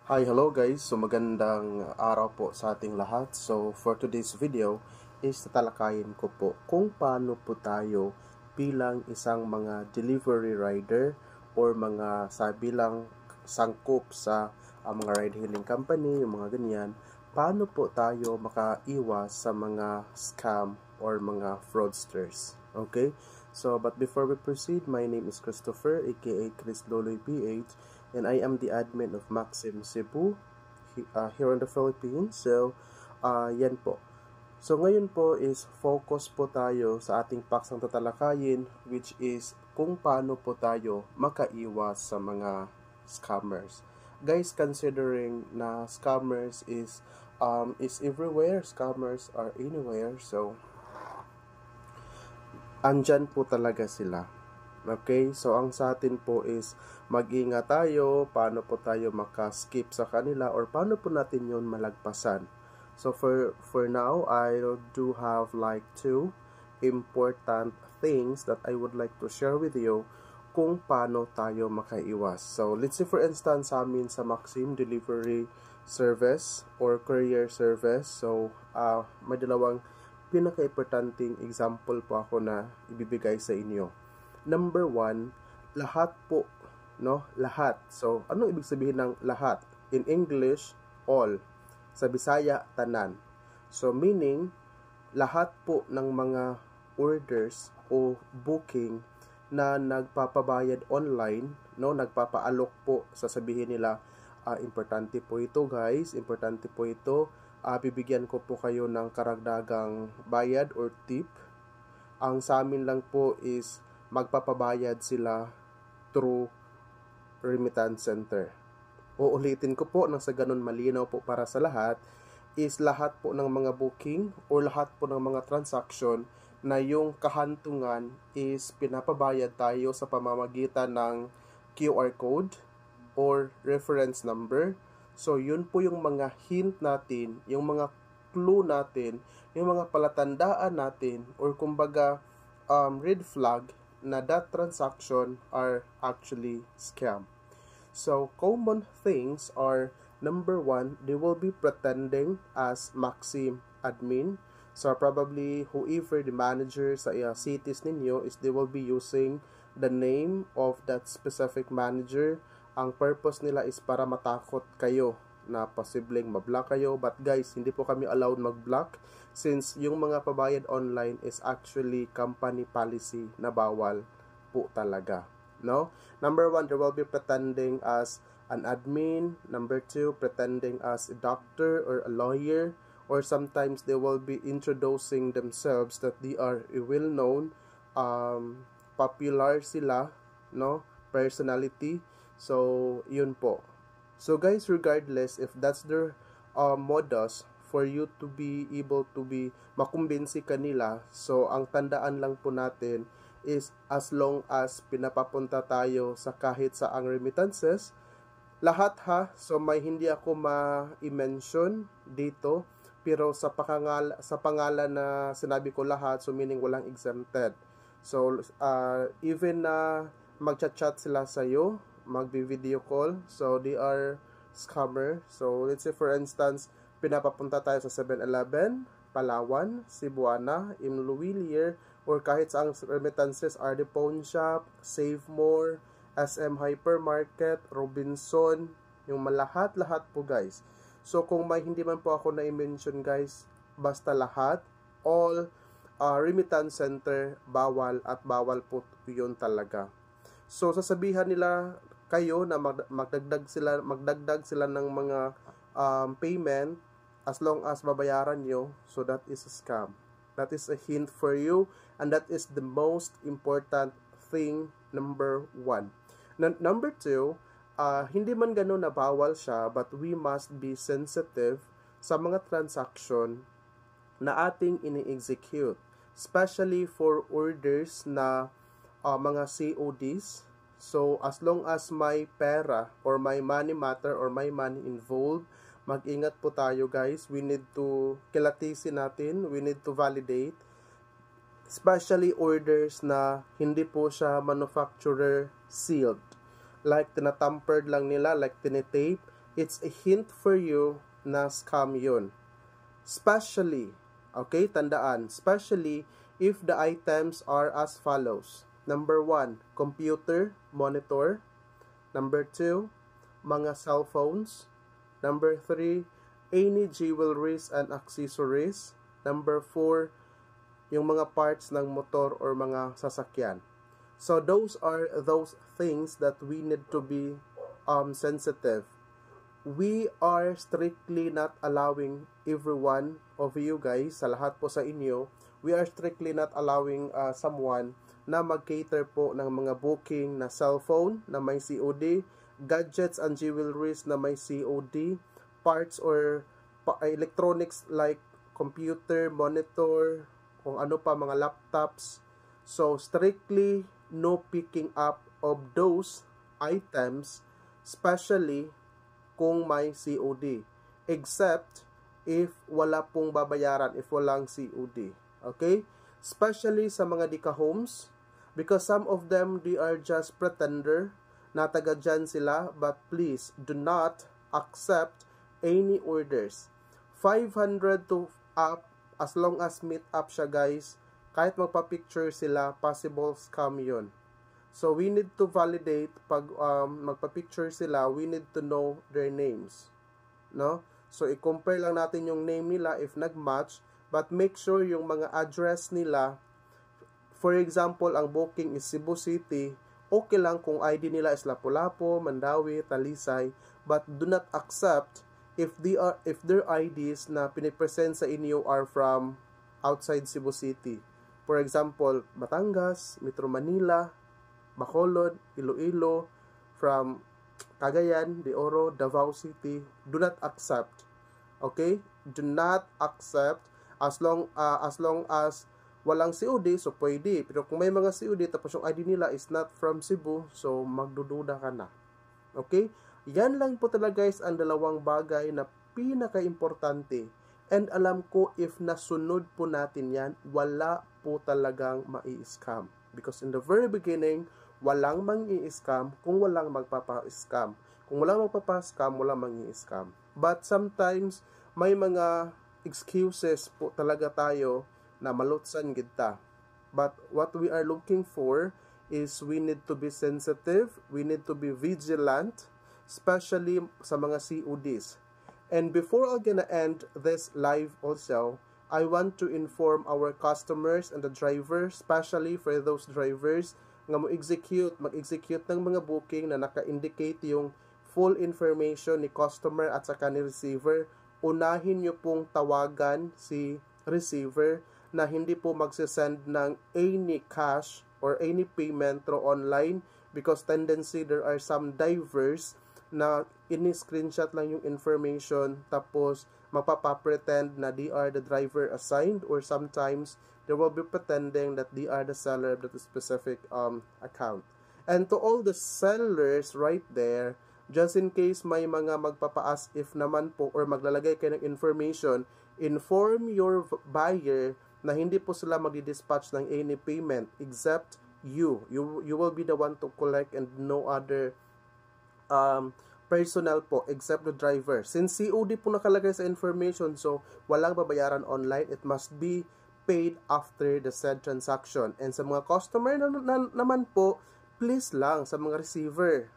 Hi, hello guys. So magandang araw po sa ating lahat. So for today's video is tatalakayin ko po kung paano po tayo bilang isang mga delivery rider or mga bilang sangkop sa mga ride-hailing company, yung mga ganyan, paano po tayo makaiwas sa mga scam or mga fraudsters. Okay? So but before we proceed, my name is Christopher, aka Chris Loloy PH, and I am the admin of Maxim Cebu here in the Philippines. So, yan po. So, ngayon po is focus po tayo sa ating paksang tatalakayin, which is kung paano po tayo makaiwas sa mga scammers. Guys, considering na scammers is everywhere, scammers are anywhere, so andyan po talaga sila. Okay, so ang sa atin po is mag-ingat tayo, paano po tayo makaskip sa kanila or paano po natin yon malagpasan. So for now, I do have like two important things that I would like to share with you kung paano tayo makaiwas. So let's say for instance sa amin sa Maxim Delivery Service or Courier Service, so may dalawang pinaka-importanting example po ako na ibibigay sa inyo. Number one, lahat po, no? Lahat. So, anong ibig sabihin ng lahat? In English, all. Sa Bisaya, tanan. So, meaning, lahat po ng mga orders o booking na nagpapabayad online, no? Nagpapaalok po, sasabihin nila, importante po ito guys, importante po ito. Bibigyan ko po kayo ng karagdagang bayad or tip. Ang sa amin lang po is magpapabayad sila through remittance center. Uulitin ko po nang sa ganun malinaw po para sa lahat is lahat po ng mga booking o lahat po ng mga transaction na yung kahantungan is pinapabayad tayo sa pamamagitan ng QR code or reference number. So yun po yung mga hint natin, yung mga clue natin, yung mga palatandaan natin or kumbaga red flag na that transaction are actually scam. So, common things are, number one, they will be pretending as Maxim admin. So, probably whoever the manager sa cities ninyo is they will be using the name of that specific manager. Ang purpose nila is para matakot kayo na posibleng mablock kayo. But guys, hindi po kami allowed mag-block since yung mga pabayad online is actually company policy na bawal po talaga. No? Number one, they will be pretending as an admin. Number two, pretending as a doctor or a lawyer. Or sometimes they will be introducing themselves that they are a well-known, popular sila, no? Personality. So, yun po. So guys, regardless if that's their modus for you to be able to be makumbinsi kanila, so ang tandaan lang po natin is as long as pinapapunta tayo sa kahit sa ang remittances, lahat ha, so may hindi ako ma-mention dito, pero sa pangalan na sinabi ko lahat, so meaning walang exempted. So even na magchat-chat sila sa'yo, magbi-video call, so they are scammer. So let's say for instance, pinapapunta tayo sa 7-Eleven, Palawan, Cebuana, Imluwilier, or kahit sa ang remittances are the Pawn Shop, Save More, SM Hypermarket, Robinson, yung lahat po guys. So kung may hindi man po ako na-mention guys, basta lahat, all remittance center, bawal at bawal po yun talaga. So sasabihan nila kayo na magdagdag sila ng mga payment as long as babayaran nyo, so that is a scam. That is a hint for you, and that is the most important thing, number one. Number two, hindi man ganun na bawal siya, but we must be sensitive sa mga transaction na ating ini-execute, especially for orders na mga CODs. So, as long as may pera or may money matter or may money involved, mag-ingat po tayo guys. We need to kilatisin natin. We need to validate. Especially orders na hindi po siya manufacturer sealed. Like, tinatampered lang nila, like tinitape. it's a hint for you na scam yun. Especially, okay, tandaan, especially if the items are as follows. Number 1, computer, monitor. Number 2, mga cell phones. Number 3, any jewelries and accessories. Number 4, yung mga parts ng motor or mga sasakyan. So those are those things that we need to be sensitive. We are strictly not allowing everyone of you guys, sa lahat po sa inyo, we are strictly not allowing someone na mag-cater po ng mga booking na cellphone na may COD, gadgets and jewelries na may COD, parts or electronics like computer, monitor, kung ano pa, mga laptops. So, strictly no picking up of those items, especially kung may COD. Except if wala pong babayaran, if walang COD. Okay? Especially sa mga Dika homes, because some of them, they are just pretender, na taga dyan sila, but please, do not accept any orders. 500 to up, as long as meet up siya guys, kahit magpa-picture sila, possible scam yun. So, we need to validate, pag magpa-picture sila, we need to know their names. No? So, i-compare lang natin yung name nila if nag-match, but make sure yung mga address nila, for example, ang booking is Cebu City, okay lang kung ID nila is Lapu-Lapu, Mandawi, Talisay, but do not accept if their IDs na pinipresent sa inyo are from outside Cebu City. For example, Batangas, Metro Manila, Bacolod, Iloilo, from Cagayan de Oro, Davao City, do not accept. Okay? Do not accept as long as walang COD, so pwede. Pero kung may mga COD tapos yung ID nila is not from Cebu, so magdududa ka na. Okay? Yan lang po talaga guys ang dalawang bagay na pinaka-importante. And alam ko if nasunod po natin yan, wala po talagang mai-scam. Because in the very beginning, walang mang-i-scam kung walang magpapa-scam. Kung walang magpapa-scam, walang mang-i-scam. But sometimes, may mga excuses po talaga tayo na malutsan kita. But what we are looking for is we need to be sensitive, we need to be vigilant, especially sa mga CODs. And before I'm gonna end this live also, I want to inform our customers and the drivers, especially for those drivers nga mag-execute ng mga booking na naka-indicate yung full information ni customer at saka ni receiver. Unahin nyo pong tawagan si receiver na hindi po magsisend ng any cash or any payment through online because tendency there are some divers na ini-screenshot lang yung information tapos magpapapretend na they are the driver assigned, or sometimes they will be pretending that they are the seller of that specific account. And to all the sellers right there, just in case may mga magpapa-ask if naman po or maglalagay kayo ng information, inform your buyer na hindi po sila magdi-dispatch ng any payment except you. You will be the one to collect and no other personnel po except the driver. Since COD po nakalagay sa information, so walang babayaran online, it must be paid after the said transaction. And sa mga customer naman po, please lang sa mga receiver,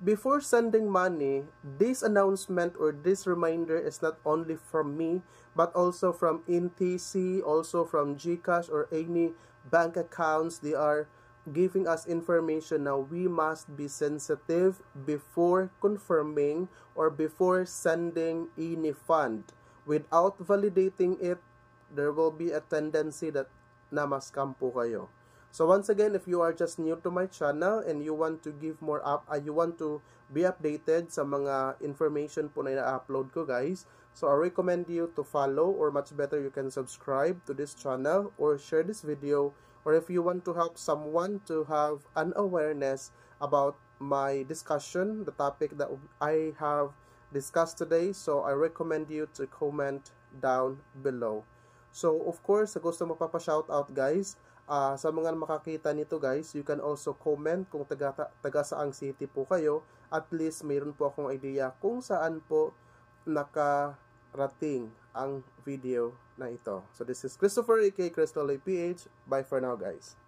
before sending money, this announcement or this reminder is not only from me, but also from NTC, also from GCash or any bank accounts. They are giving us information now. We must be sensitive before confirming or before sending any fund. Without validating it, there will be a tendency that na ma-scam po kayo. So once again, if you are just new to my channel and you want to give more you want to be updated sa mga information po na ina-upload ko guys, so I recommend you to follow, or much better you can subscribe to this channel or share this video, or if you want to help someone to have an awareness about my discussion, the topic that I have discussed today, so I recommend you to comment down below. So of course, sa gusto magpapa-shoutout guys, Sa mga makakita nito guys, you can also comment kung taga saang city po kayo. At least mayroon po akong idea kung saan po nakarating ang video na ito. So this is Christopher aka Crystal PH. Bye for now guys.